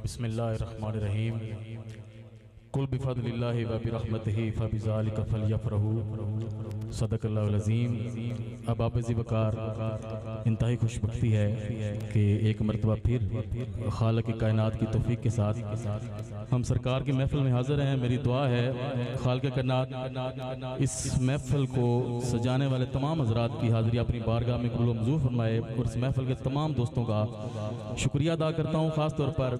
बिस्मिल्लाहिर्रहमानिर्रहीम। कुल बिफज़लिल्लाहि व बिरहमतिही फबिज़ालिका फ़लयफ़रहू सदक़ल्लाहुल अज़ीम। अब आप ज़िबकार इंतहाई खुशबख्ती है कि एक मरतबा फिर खालिक़ कायनात की तौफ़ीक़ के साथ हम सरकार की महफ़िल में हाज़िर हैं। मेरी दुआ है खालिक़ कायनात इस महफ़िल को सजाने वाले तमाम हज़रात की हाज़िरी अपनी बारगाह में कबूल मंजूर फरमाए और इस महफ़िल के तमाम दोस्तों का शुक्रिया अदा करता हूँ, ख़ास तौर पर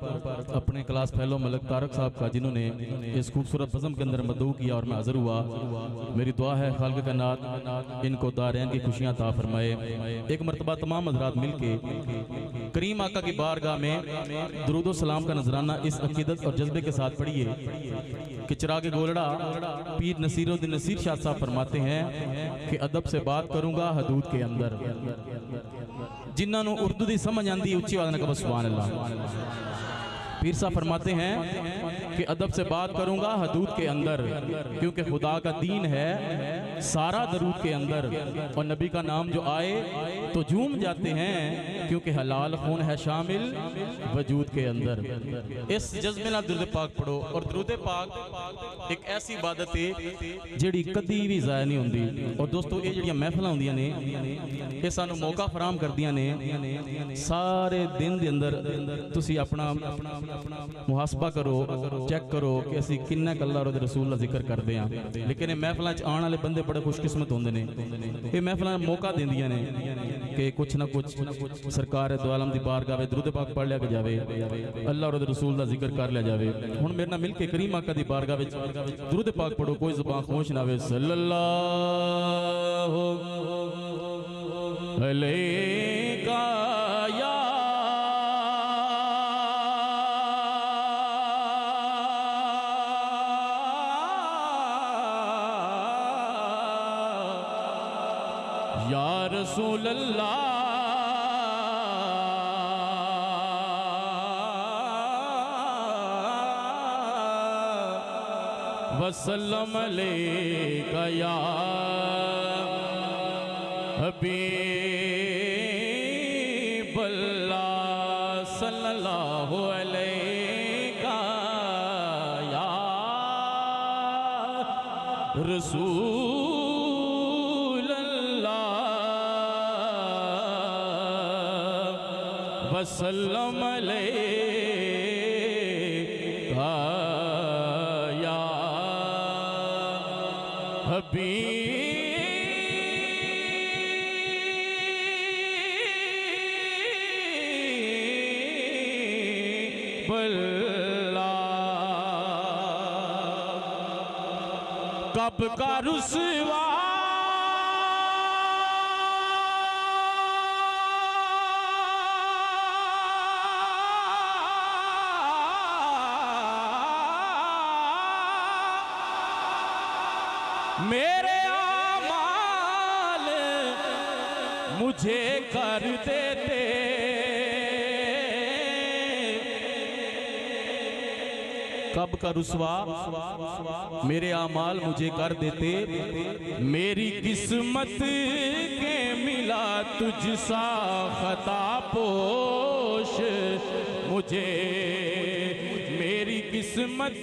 अपने क्लास फेलो मलक तारक साहब का, जिन्होंने इस खूबसूरत बज़म के अंदर मदऊ किया और मैं हाज़िर हुआ। मेरी दुआ है खालिक़ कायनात इनको दारैन की खुशियाँ अता फरमाए। एक मरतबा तमाम हज़रात मिल के करीम आका की बारगाह में दुरूद व सलाम का नजराना इस अकीदत और जज्बे के साथ पढ़िए कि चिराग गोलड़ा पीर नसीरुद्दीन नसीर शाह साहब फरमाते हैं कि अदब से बात करूंगा हदूद के अंदर। जिन्होंने उर्दू की समझ आती उच्ची आवाज़ में कहो सुभान अल्लाह। पीर साहब फरमाते हैं कि अदब से बात करूंगा हदूद के अंदर, क्योंकि खुदा का दीन है सारा दरूद के अंदर, और नबी का नाम जो आए तो झूम जाते हैं, क्योंकि हलाल खून है शामिल वजूद के अंदर। इस जज्बे नाल दुरूद पाक पढ़ो। और दुरूद पाक एक ऐसी इबादत है जिहड़ी कदी भी ज़ाया नहीं होंदी। और दोस्तों ये जिहड़ियां महफिलां होंदियां ने ये सानू मौका फराहम करदियां ने सारे दिन दे अंदर तुसी अपना मुहासबा करो, चेक करो कि असीं किन्ना अल्लाह और रसूल दा जिक्र करदे हां। लेकिन ये महफिलां च आने वाले बंदे बड़े खुशकिस्मत होंदे ने। ये महफिलां मौका देंदियां ने कि कुछ ना कुछ सरकार दो आलम दी बारगाह में दुरूद पाक पढ़ लिया जाए, अल्लाह और रसूल दा जिक्र कर लिया जाए। हुण मेरे नाल मिल के करीम आका दी बारगाह में दुरूद पाक पढ़ो, कोई ज़ुबान खामोश ना होवे। सल्लल्लाहु अलैका या रसूल अल्लाह वसल्लम अलैका या हबीबल्लाह सल्लल्लाहु अलैका या रसूल वसल्लम अलैका या हबीबल्लाह। कब का रुसवा मेरे आमाल मुझे कर देते, कब का रुसवा मेरे आमाल मुझे कर देते। मेरी किस्मत के मिला तुझसा खता पोश मुझे, मेरी किस्मत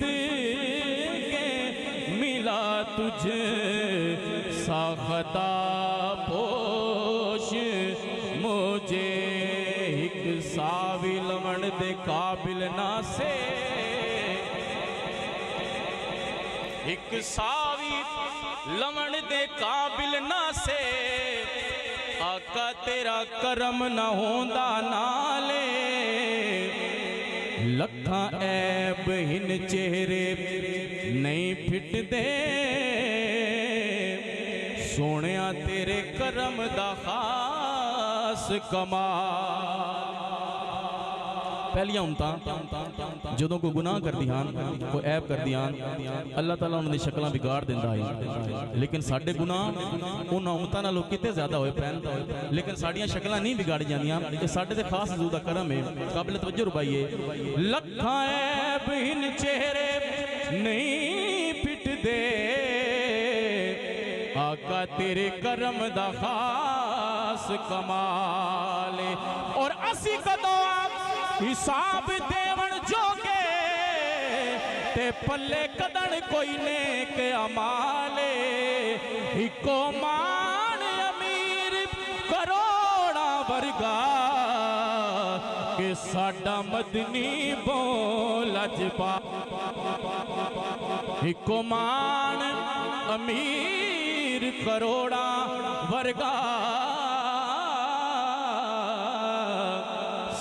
मिला तुझे साखता पोश मुझे। एक सावी लवण दे काबिल ना से, एक सावी लवण दे काबिल ना से, आका तेरा करम ना होंदा नाले। लखा ऐब हिन चेहरे नहीं फिट दे, सोनिया तेरे करम दा खास कमाल। पहलियां उमतां जदों कोई गुनाह करदी हां, कोई ऐब करदी हां, अल्लाह ताला उन्हां दी शक्लां बिगाड़ दिंदा है। लेकिन साडे गुनाह उन्हां उमतां नालों किते ज़्यादा होए पैन, लेकिन साडियां शक्लां नहीं बिगाड़ी जांदियां। ये साडे ते खास हजूर दा करम है। काबिल तवज्जो रुबाइए। लखां ऐब हिन चेहरे नहीं पिट दे, आका तेरे करम दा खास कमाल। और असी कदों हिसाब देवण जोग ते पल्ले कदन कोई नेक अमाले इको मान अमीर करोड़ा वर्गा के साडा मदनी बोल अजपा इको मान अमीर करोड़ा वर्गा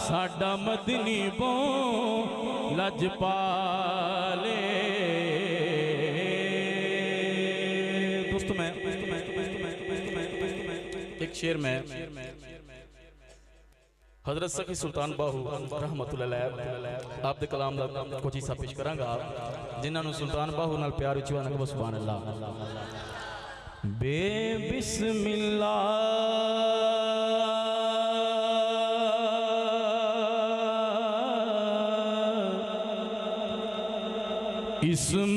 साडा मदनी बोल अजपाले। दोस्तों मैं एक शेर में हजरत सखी सुल्तान बाहू रहमतुल्लाह अलैह आप दे कलाम दा कुछ हिस्सा पेश करांगा जिन्हां सुल्तान बाहू नाल प्यार उच्चा ना कहो सुभान अल्लाह। बे बिस्मिल्लाह इसम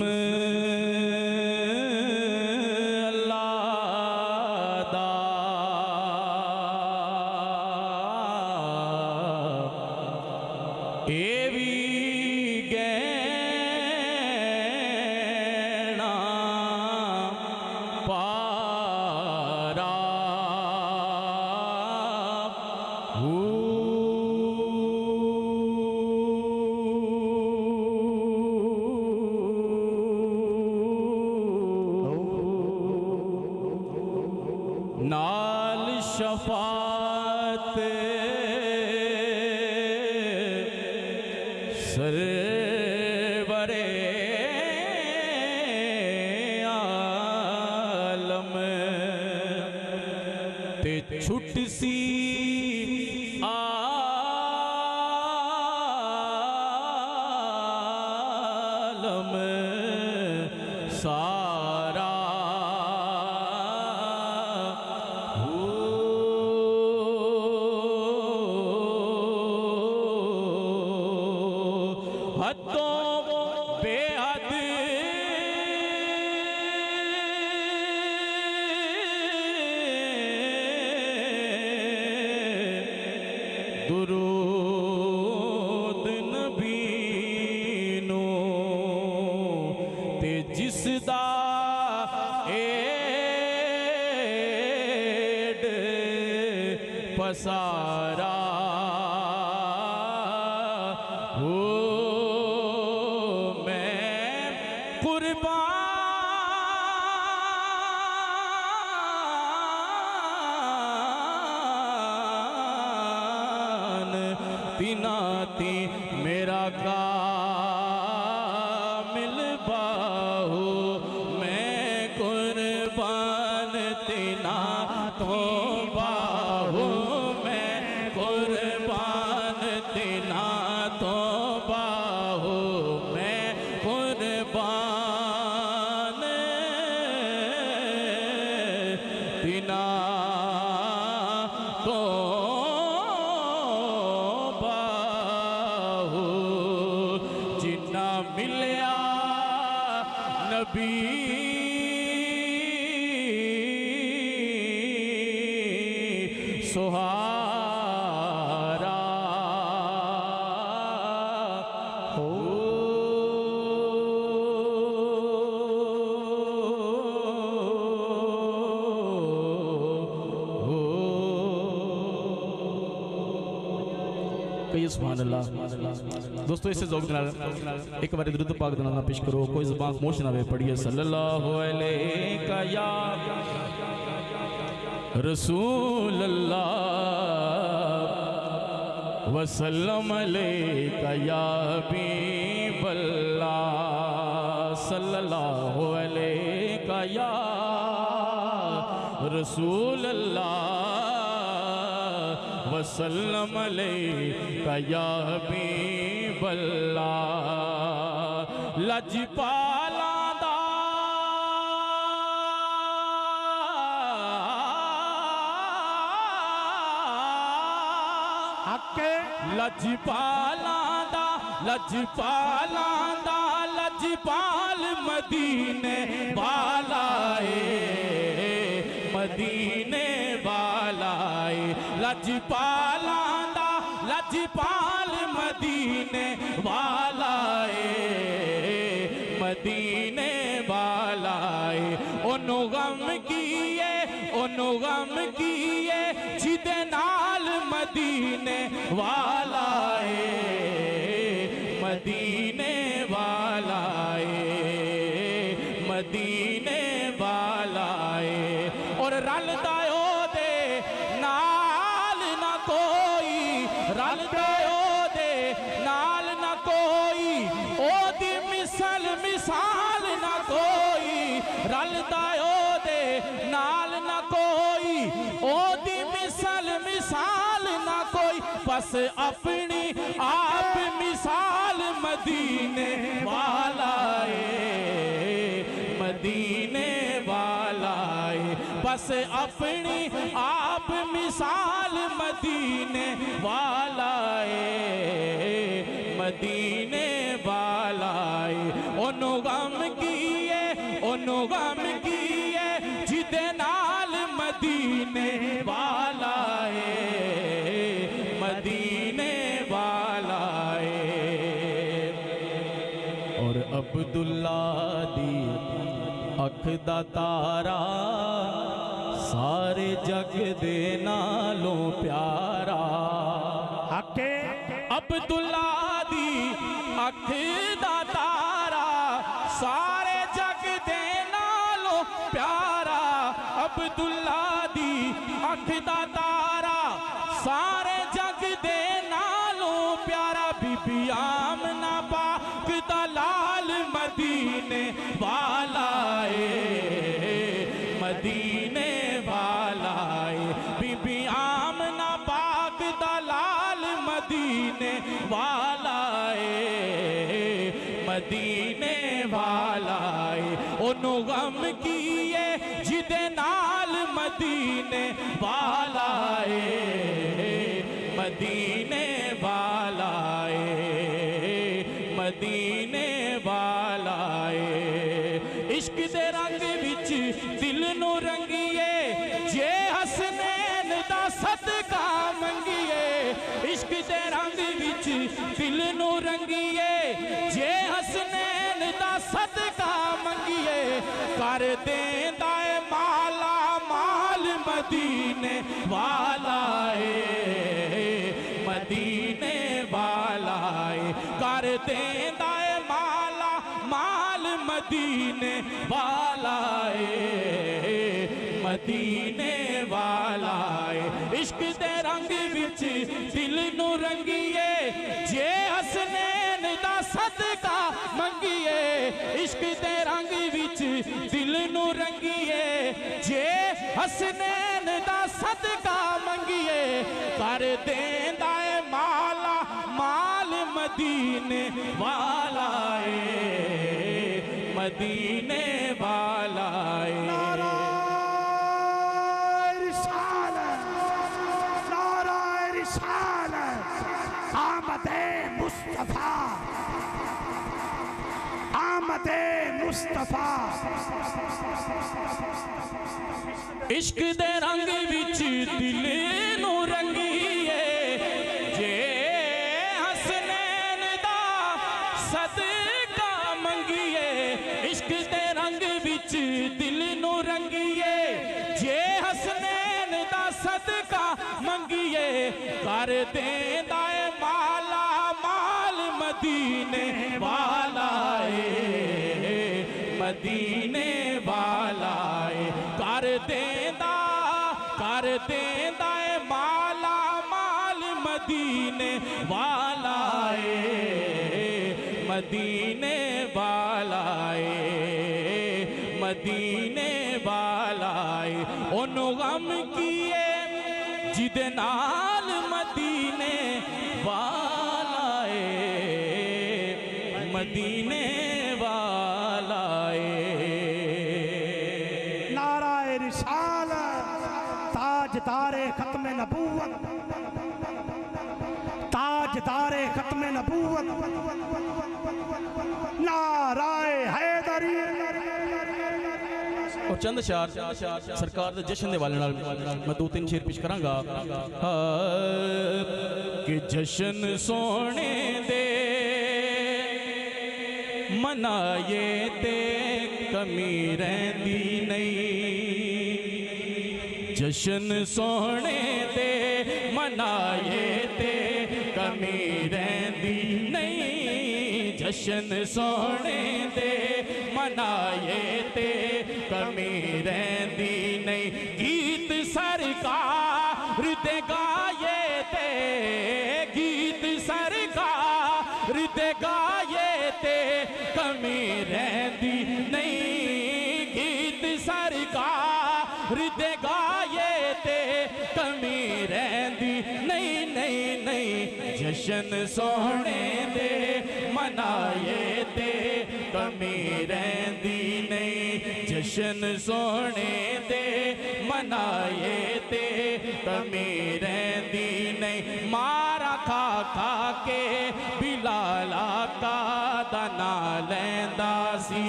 नाल शफात सरवरे आलम ते छुट सी आलम सारा बेहद दुरूद नबी नो ते जिसदा एड पसारा हो तिनाती मेरा कामिल बाहू मैं कुर्बान तिना तो बाहू मैं कुर्बान तिना तो बाहू मैं कुर्बान तिना तो मिलया नबी सुहारा हो कहिए सुभान अल्लाह। दोस्तों इससे ज़ौक़ नाल एक बार दुरूद पाक दा नाम पेश करो कोई ज़बान खामोश ना वे पढ़िए सल्लल्लाहु अलैहि या रसूल अल्लाह वसल्लम अलैका या हबीब अल्लाह सल्लल्लाहु अलैका या रसूल अल्लाह वसल्लम अलैका या हबीब अल्लाह। लजपाला दा हके लजपाला दा लजपाला दा लजपाल मदीने वालाए मदीने वालाए लजपाला दा लजपाल मदीने वालाए मदीने वालाए ओनू गम कीए ओनू गम कीए जिदे नाल मदीने वालाए मदीने वालाए मदीने वालाए और रलदा ओदे नाल ना कोई रलदा ओदे नाल ना कोई ओदी मिसल मिसाल ना कोई रलदा ओदे नाल ना कोई ओदी मिसल मिसाल ना कोई बस अपनी आप मिसाल मदीने वालाए मदीने वालाए बस अपनी आप मिसाल मदीने वालाए मदीने वालाए ओनू गम कीए ओनू गम कीए जिदे नाल मदीने वालाए मदीने वालाए और अब्दुल्ला दी अख दा तारा सारे जग दे नालों प्यारा हके अब्दुल्ला दी अख दा तारा सारे जग दे नालों प्यारा अब्दुल्ला दी अख दा तारा सारे जग दे नालों प्यारा बीबी आमना पाक दा लाल मदीने वालाए मदीने वालाए बीबी आमना पाक दा लाल मदीने वालाए मदीने वालाए ओनू गम कीए जिदे नाल मदीने वालाए मदीने वालाए मदीने वालाए इश्क दे रंग विच दिल नू रंगीए जे हसनैन दा सदका मंगीए इश्क दे रंग विच दिल नू रंगीए जे हसनैन दा सदका मंगीए कर देंदा ए माला माल मदीने वालाए मदीने वालाए कर देंदा ए माला माल मदीने वालाए मदीने वालाए इश्क दे रंग विच दिल नू रंगीए जे हसनैन दा सदका मंगीए इश्क दे रंग विच दिल नू रंगीए जे हसनैन दा सदका मंगीए कर देंदा ए माला माल मदीने वालाए मदीने वालाए आमदे मुस्तफा आमदे मुस्तफा इश्क दे रंग विच दिल नू रंगीए जे हसनैन दा सदका मंगीए इश्क दे रंग विच दिल नू रंगीए जे हसनैन दा सदका मंगीए कर देंदा ए माला माल मदीने वालाए मदीने वालाए कर देंदा ए माला माल मदीने वालाए मदीने वालाए मदीने वालाए ओनू गम कीए जिदे नाल मदीने वालाए मदीने वालाए नाराए रिसालत ताजदारे खत्म नबूवत ताजदारे खत्म नबूवत नाराए हैदरी और चंद शार सरकार दे जश्न दे वाले नाल मैं दो तीन शेर पेश करांगा कि जश्न सोने दे मनाए ते कमी रहंदी नहीं। जशन सोहणे दे मनाए ते कमी रहंदी नहीं। जशन सोहणे दे मनाए ते कमी रहंदी नहीं। गीत सरकार दे गाए ते, गीत सरकार दे गाए ते कमी रहंदी नहीं। गीत सरकार दे गाए ते कमी रहंदी नहीं नहीं नहीं। जशन सोहणे दे मनाए ते कमी रहंदी नहीं। जशन सोहणे दे मनाए ते कमी रहंदी नहीं। मारा खा खा के बिलाला का दाना लैंदा सी।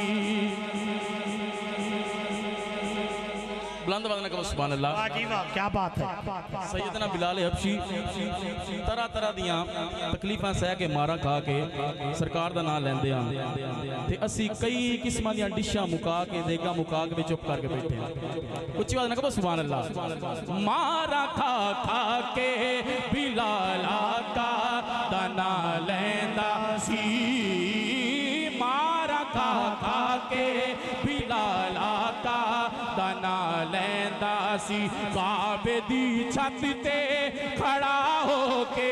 बुलंद आवाज़ में कहो सुभान अल्लाह। वाह जी वाह, क्या बात है। सैयदना बिलाल हबशी तरह तरह दियां तकलीफां सह के मारा खा के सरकार दा नाम लैंदे आ ते असी कई किस्मां दियां डिशां मुका के देगा मुका के चुप करके बैठे हैं। उच्ची आवाज़ में कहो सुभान अल्लाह। मारा खा खा के बिलाला का दाना लैंदा सी। मारा खा खा के बिलाला का दाना लैंदा सी। काबे दी छत ते खड़ा होके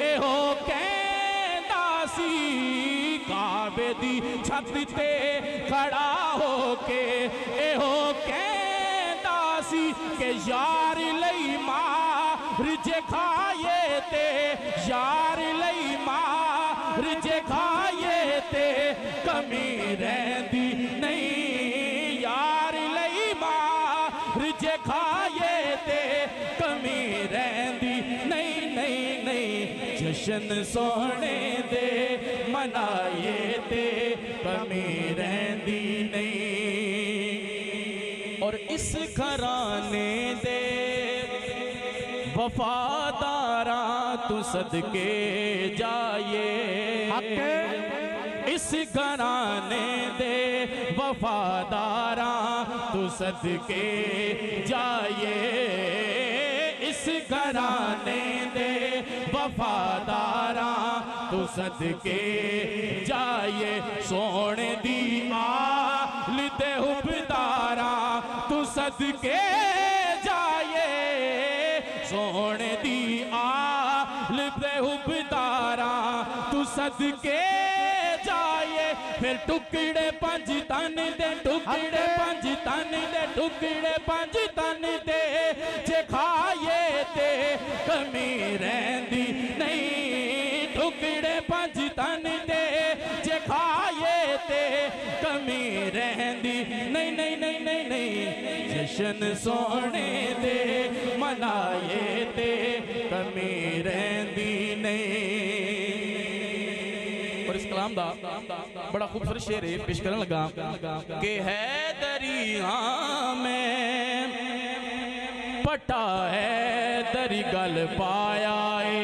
एहो कहंदा सी। काबे दी छत ते खड़ा होके एहो कहंदा सी के यार लई मार जे खाए ते, यार लई मार जे खाए ते कमी रहंदी नहीं। यार लई मार जे खाए ते कमी रहंदी नहीं नहीं नहीं। जशन सोहणे दे मनाए ते कमी रहंदी नहीं। और इस घराने दे वफादारा तू सदके जाए। इस घराने दे वफादारा तू सदके जाए। इस घराने दे वफादारा तू सदके जाए। सोने दी आल दे हुबदारा तू सदके जाए। सोने दी आल दे हुबदारा तू सदके जाए। फिर टुकड़े पंज तन दे, टुकड़े पंज तन दे, टुकड़े पंज तन दे जे खाए ते कमी रहंदी नहीं। टुकड़े पंज तन दे जे खाए ते कमी रहंदी नहीं नहीं नहीं नहीं नहीं। जशन सोहणे दे मनाए ते कमी रहंदी नहीं। और इस कलाम दा बड़ा खूबसूरत शेर है पेश करने लगा कि है दरिया में पटा है दरी गल पाया है।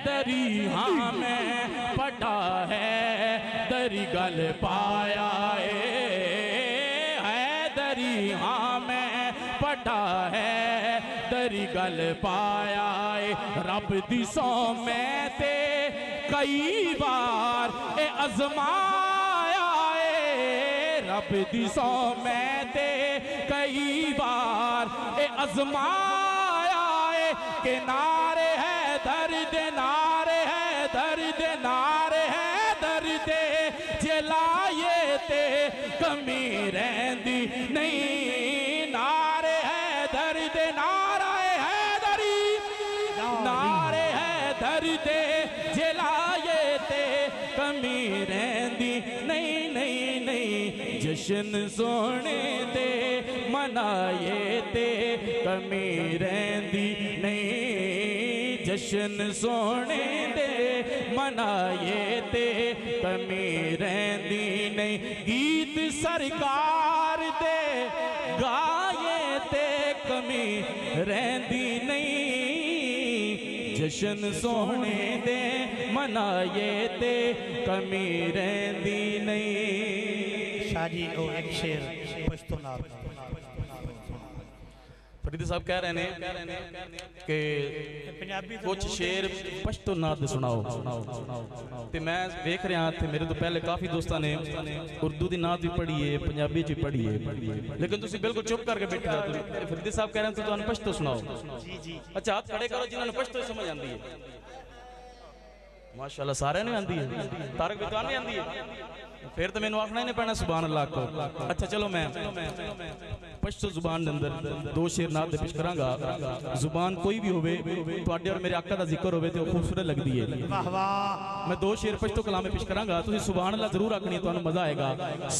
दरिया में पटा है दरी गल पाया है। दरिया में पटा है दरी गल पाया है। रब दी सौ मैं ते कई बार ए अजमाया है। रब दी सौ मैं ते कई बार ए अजमाया है। के नारे है दर्द, नारे है दर्द, नारे है दर्द जलाए ते कमी रहंदी नहीं। नारे है दर्द, नारे है दरी, नारे है दर्द जलाए ते कमी रहंदी नहीं नहीं नहीं। जशन सोहणे दे मनाए ते कमी रहंदी नहीं। जशन सोहणे दे मनाए ते कमी रहंदी नहीं। गीत सरकार दे गाए ते कमी कमी रहंदी नहीं, जशन सोहने दे मनाए ते कमी रहंदी नहीं। शाह जी ओ एक शेर पश्तो ना फरीद साहब कह रहे हैं कि कुछ शेर पश्तो नाद सुनाओ, ते मैं देख रहा थे मेरे तो पहले काफ़ी दोस्तों ने उर्दू की नाद भी पढ़ी है, पंजाबी च पढ़ी है, लेकिन तुम बिल्कुल चुप करके बैठे हो। फरीद साहब कह रहे हैं तो पश्तो सुनाओ। अच्छा हाथ खड़े करो जिन्होंने पश्तो समझ आती है। माशाल्लाह सारे ने आती है, तारक विद्वान भी आती है, फिर तो मैंने आखना ही नहीं पैना सुभान अल्लाह को। अच्छा चलो मैं पश्तो जुबान के अंदर दो शेर नाद पेश करांगा। जुबान कोई भी होवे तुहाडे और मेरे आका दा जिक्र होवे ते खूबसूरत लगदी है। वाह वाह। मैं दो शेर पश्तो कलाम में पेश करांगा, तुसी सुभान अल्लाह जरूर आखनी, तुहानू मजा आएगा।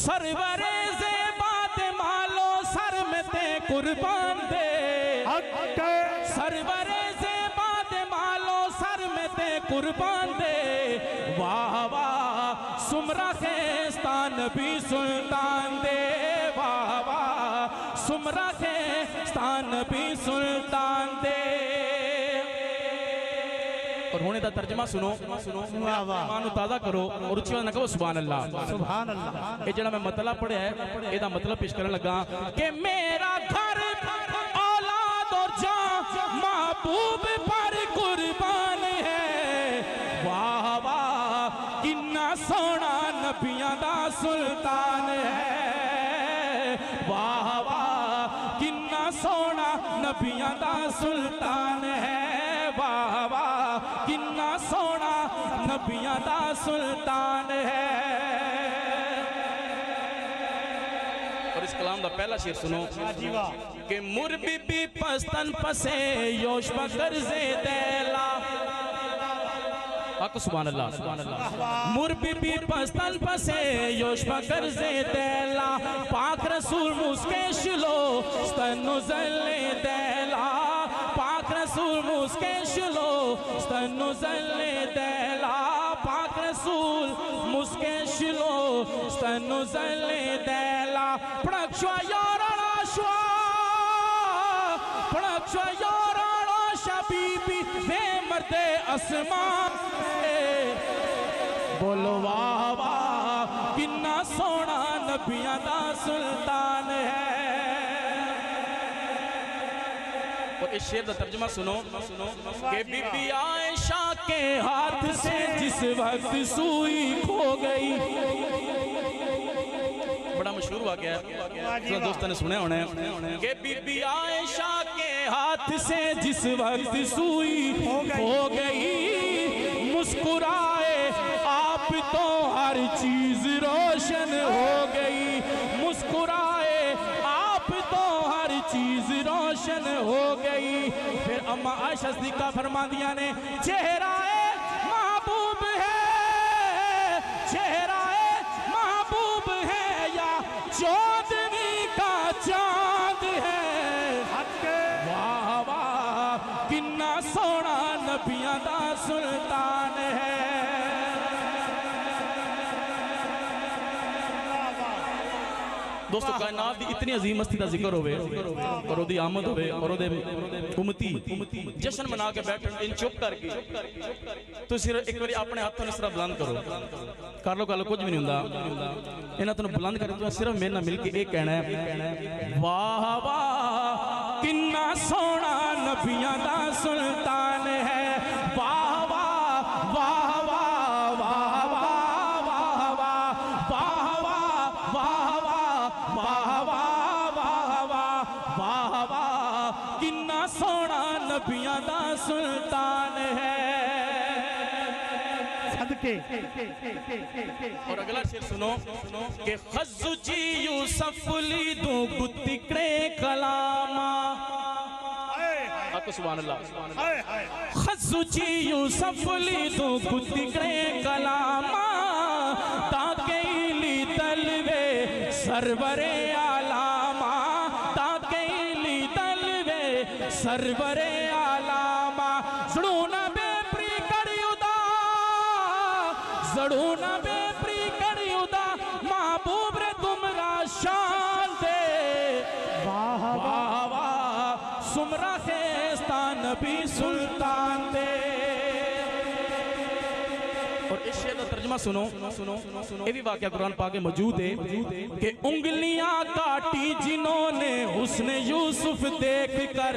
सरवरे ज़ेबात मालो सर में ते कुर्बान दे, सरवरे ज़ेबात मालो सर में ते कुर्बान दे, वाह वाह सुमरा खेस्तान भी सुल्तान दे, वाह वाह सुमरा खेस्तान भी सुल्तान दे। और होने का तर्जमा सुनो, मानो ताज़ा करो और उच्ची आवाज़ कहो सुभान अल्लाह। सुभान अल्लाह। ये जड़ा मैं मतलब पढ़िया है ਇਹਦਾ मतलब पेश करने लगा कि मेरा घर औलाद और जान महबूब पर कुर्बान है, वाह वाह किन्ना सोना नबियां दा सुल्तान है, वाह वाह किन्ना सोना नबियां दा सुल्तान है, वाह वाह किन्ना सोना नबियां दा सुल्तान है। और इस कलाम का पहला शेर सुनो कि मुर बीबी पस्तन पसे योश बकर से देला, आको सुभान अल्लाह। मुर बीबी पस्तन पसे योश बकर से देला, पाक रसूल मुस्के शिलो स्तनु जले देला, पाक रसूल मुस्के शिलो स्तनु जले देला, पाक रसूल मुस्के शिलो स्तनु जले देला, पड़क्षवा याराना श्वा पड़क्षवा याराना शबीबी वे मर्दे आसमान, बोलो वाह वाह किन्ना सोना नबियां दा सुल्तान है। और इस शेर का तर्जुमा सुनो कि बीबी आयशा के हाथ से जिस वक्त सुई खो गई, बड़ा मशहूर वाक़या है, दोस्तों ने सुने होने कि बीबी आयशा के हाथ से जिस वक्त सुई खो गई, मुस्कुराए आप तो हर चीज रोशन हो गई, मुस्कुराए आप तो हर चीज रोशन हो गई। फिर अम्मा आयशा सिद्दीक़ा फरमादिया ने चेहरा महबूब है, चेहरा महबूब है या चौदवी का चांद है, वाह वाह किन्ना सोना नबियां दा सुल्तान है। दोस्तों कायनात की इतनी अजीम हस्ती का जिक्र होवे और ओदी आमद होवे और ओदे उम्मती जश्न मना के बैठन इन चुप करके तो सिर्फ एक बार अपने हाथों ने सिर्फ बुलंद करो, कर लो गल कुछ भी नहीं हुंदा, इन्हां तों बुलंद कर तू सिर्फ मेरे नाल मिल के एक कहना है, वाह वाह किन्ना सोना नबियां दा सुल्तान है, वाह वाह वाह वाह वाह वाह वाह वाह वाह वाह वाह वाह किन्ना सोना नबियां दा सुल्तान है। और अगला शेर सुनो कि खज़ुजी यूसुफ लीदू गुत्तिकड़े कलामा, आपको सुभान अल्लाह। खज़ुजी यूसुफ लीदू गुत्तिकड़े कलामा, ताके ली तलवे सरवरे आलामा, ताके ली तलवे सरवरे आलामा, जड़ूना बेपरी करियुदा, जड़ूना बेपरी करियुदा, महबूब रे तुमरा शान दे, वाह वाह सुमरा खेस्तान भी सुल्तान दे। और इस शेर का तर्जुमा सुनो, ये भी वाकया कुरान पाक में मौजूद है कि उंगलियां काटी जिन्होंने हुस्न यूसुफ देख कर,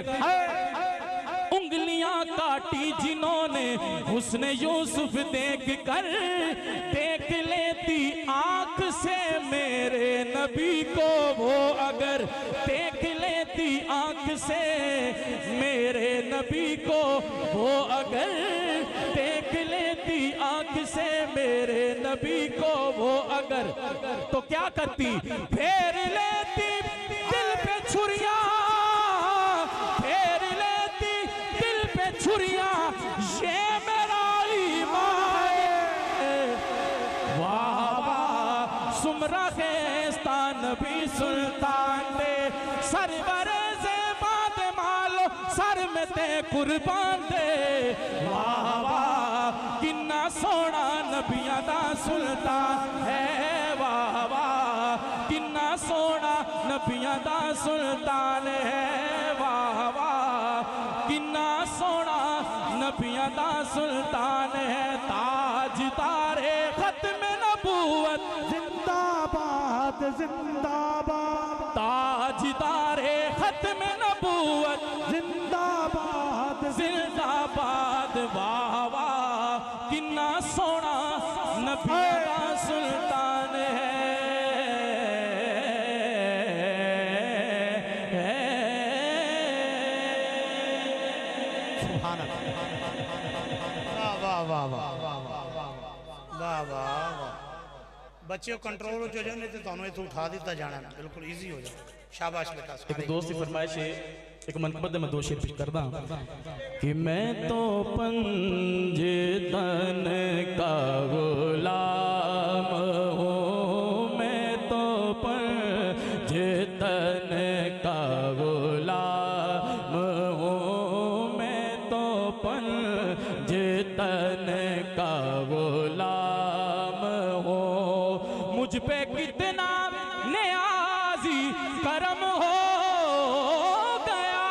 उंगलियां काटी जिन्होंने हुस्न यूसुफ देख कर, देख लेती आंख से मेरे नबी को वो अगर, देख लेती आंख से मेरे नबी को वो अगर, देख लेती आंख से मेरे नबी को वो अगर, तो क्या करती, फेर लेती दिल पे छुरियां, फेर लेती दिल पे छुरियां, ये मेरा ईमान है। वाह वाह सुमरा खेस्तान भी सुल्तान दे, सरवरे से बात मालो सर में ते कुर्बान दे। वाह वाह किन्ना सोना नबियां दा सुल्तान है, वाह वाह किन्ना सोना नबियां दा सुल्तान है, वाह वाह किन्ना सोना नबियां दा सुल्तान है। ताज तारे खत्म नबूवत जिंदाबाद जिंदाबाद, ताज तारे खत्म नबूवत जिंदाबाद जिंदाबाद। वाह वाह किन्ना सोना नबियां दा सुल्तान है। सुभान अल्लाह। वाह वाह वाह वाह वाह वाह वाह। बच्चे कंट्रोल हो जाओ, नहीं तो तुहानू इथों उठा दिता जाना, बिल्कुल इजी हो जाए। शाबाश बेटा। एक दोस्त की फरमाइश है, एक मनकबत में दो शेर पेश करदा कि मैं तो पंजतन का गुलाम हूँ, मैं तो पंजतन का गुलाम हूँ, मैं तो पंजतन का गुलाम हूँ। मुझ पे कितना नियाज़ी करम हो गया,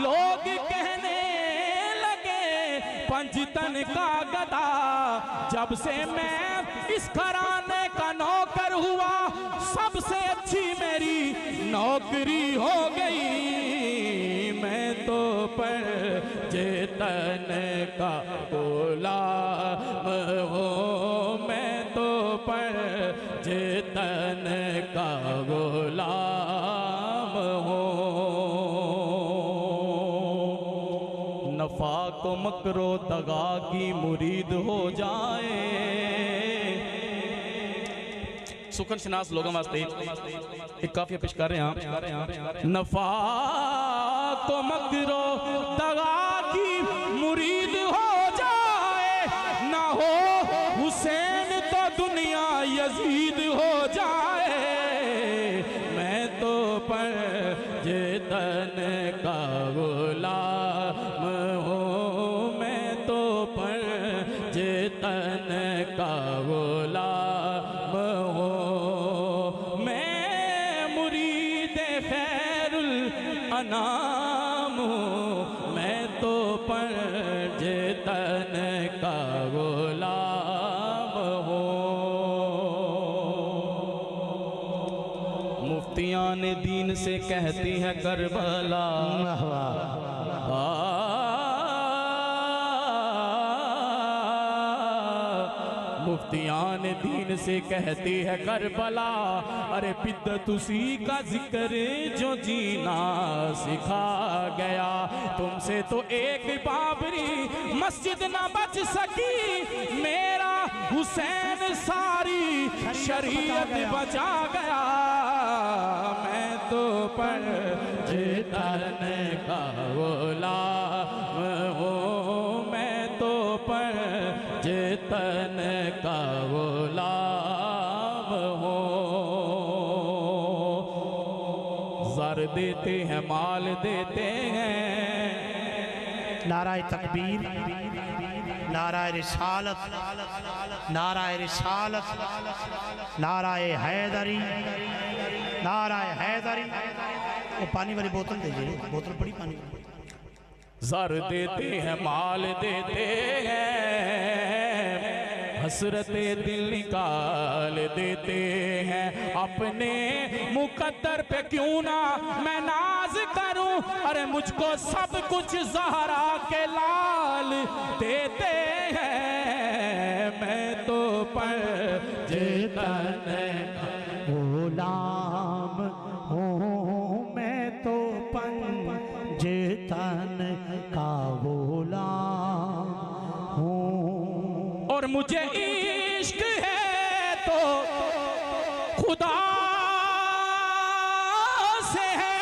लोग कहने लगे पंजतन का गदा। जब से मैं इस घराने का नौकर हुआ, सबसे अच्छी मेरी नौकरी हो गई। मैं तो पंजतन का गुलाम हूँ, मैं तो पंजतन का गुलाम हूँ। नफा को मकरो दगा की मुरीद हो जाए, सुखन शनास लोगों वास्ते एक काफिया पेश कर रहे हैं। नफा को मकरो दगा की मुरीद हो जाए, ना हो हुसैन तो दुनिया यजीद हो जाए। मैं तो पंजतन का गुलाम हूँ, मैं तो पंजतन का गुलाम हूँ। मैं मुरीद खैरुल अनाम हूँ, मैं तो पंजतन का गुलाम हूँ। मुफ्तियान दीन से कहती है करबला, मुफ्तियान दीन से कहती है करबला। अरे बिद्दत उसी का जिक्र जो जीना सिखा गया। तुमसे तो एक बाबरी मस्जिद ना बच सकी, मेरा हुसैन सारी शरीयत बचा गया। मैं तो पंजतन का गुलाम हूँ, मैं तो पंजतन का गुलाम हूँ। ज़र देते हैं माल देते हैं, नाराए तकबीर, नाराए रिसालत, नाराए रिसालत, नाराए हैदरी, नाराए हैदरी। वो पानी वाली बोतल दीजिए, बोतल पड़ी पानी की। ज़र देते हैं, माल देते हैं, हसरते दिल निकाल देते हैं। अपने मुकद्दर पे क्यों ना मैं नाज करूं, अरे मुझको सब कुछ ज़हरा के लाल देते हैं। मैं तो पर तन गुलाम हूँ, मैं तो पंजतन का गुलाम हूँ। और मुझे इश्क है तो खुदा से है,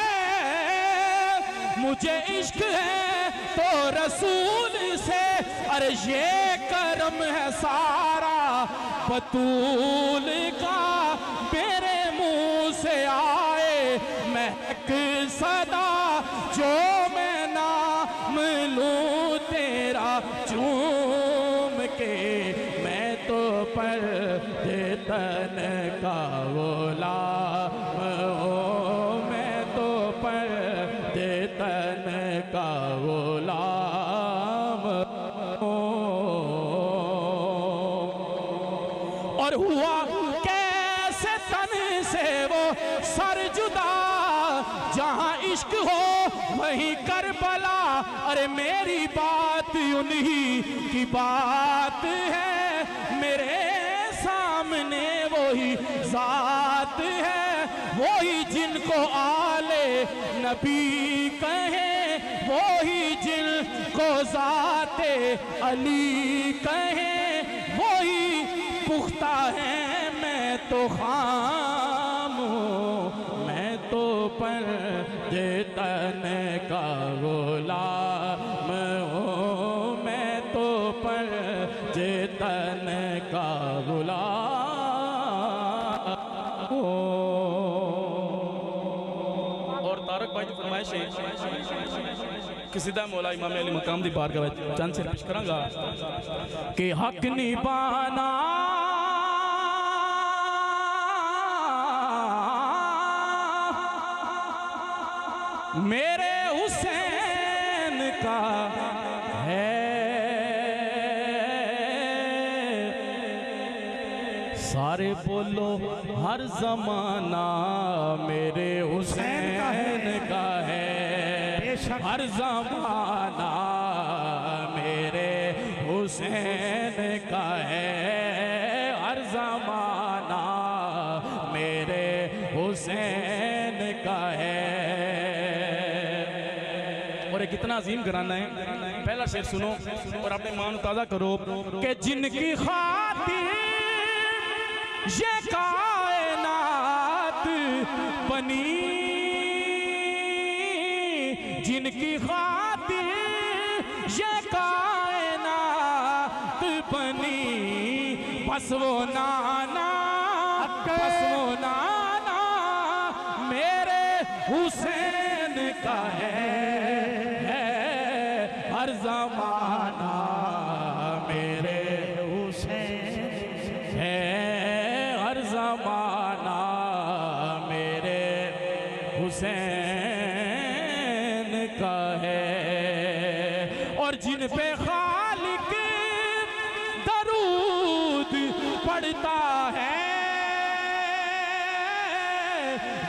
मुझे इश्क है तो रसूल से। अरे ये करम है सारा बतूल का, मेरे मुंह से आए महक सदा, जो मैं नाम लूं तेरा चूम के। मैं तो पर तन का गुलाम हूँ, मैं तो पर तन का गुलाम हूँ। और हुआ कैसे तन से वो सर जुदा, जहां इश्क हो वहीं करबला। अरे मेरी बात उन्हीं की बात है, मेरे सामने वही जात है, वही जिनको आले नबी कहे, वही जिनको जाते अली कहे, वही पुख्ता है। मैं तो खाम हूँ, मैं तो पर तन का गुलाम हूँ, मैं तो पर तन का गुलाम हूँ। और तारक भाई की फरमाइश है किसीदा मौला इमाम अली मकाम दी बारगाह विच चंद सिर पेश करांगा कि हक निभाना मेरे हुसैन का है। सारे बोलो हर जमाना मेरे हुसैन का है, हर जमाना मेरे हुसैन का है, हर जमाना मेरे हुसैन का है। और ये कितना अजीम घराना है। पहला शेर सुनो और अपने मान ताज़ा करो कि जिनकी खातिर ये कायनात बनी, जिनकी खातिर ये कायनात बनी, बस वो नाना, बस वो नाना मेरे हुसैन का है। हर जमाना मेरे हुसैन है, हर जमाना मेरे हुसैन का है। और जिन पे खालिक दरूद पढ़ता है,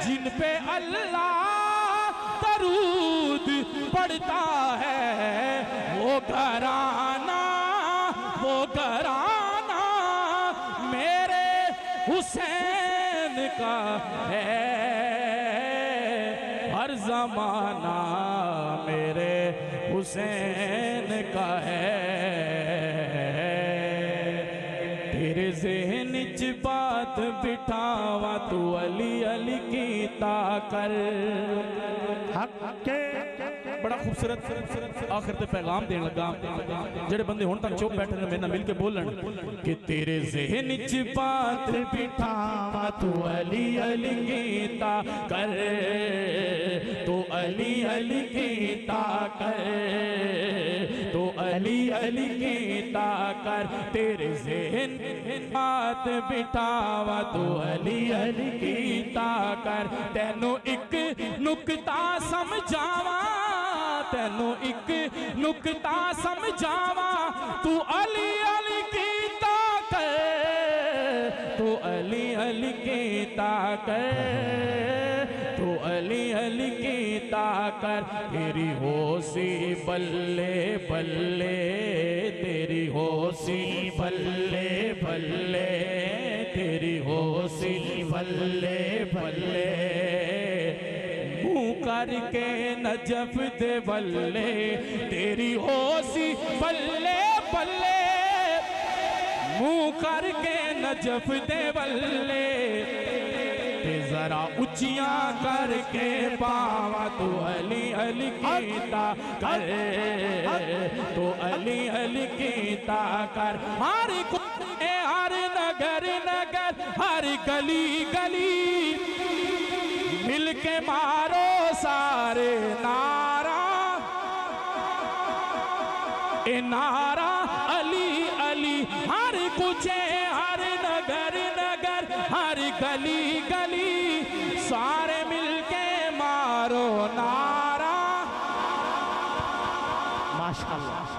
जिन पे अल्लाह दरूद पढ़ता है, वो घराना मेरे हुसैन का है। हर जमाना मेरे हुसैन का है। तेरे ज़हन च बात बिठावा तू अली अली की ताकर, हक के बड़ा खूबसूरत आखिर ते पैगाम देन लगा जेड़े बंदे हुण तक चुप बैठे ने मेरे नाल मिल के बोलन कि तेरे ज़हन च बात बिठावा तू अली अली कीता कर, तो अली अली कीता कर, तो अली अली कीता कर, तेरे ज़हन बात बिठावा तू अली अली कीता कर। तेनू एक नुकता समझावा, तेनू एक नुकता समझावा, तू अली अली कीता कर, तू अली अली कीता कर, तू अली अली कीता कर। तेरी होसी बल्ले बल्ले, तेरी होसी बल्ले बल्ले, तेरी होसी बल्ले बल्ले, मुँह करके नजफ दे बल्ले, तेरी होसी बल्ले बल्ले, मुँह करके नजफ दे बल्ले, जरा उचियां करके पावा तू अली अली कीता कर, तो अली अली कीता कर। हर कोने हर नगर नगर हर गली गली मिलके मारो सारे नारा, ए नारा अली अली। हर कुछे हर नगर नगर हर गली गली सारे मिलके मारो नारा। माशाअल्लाह।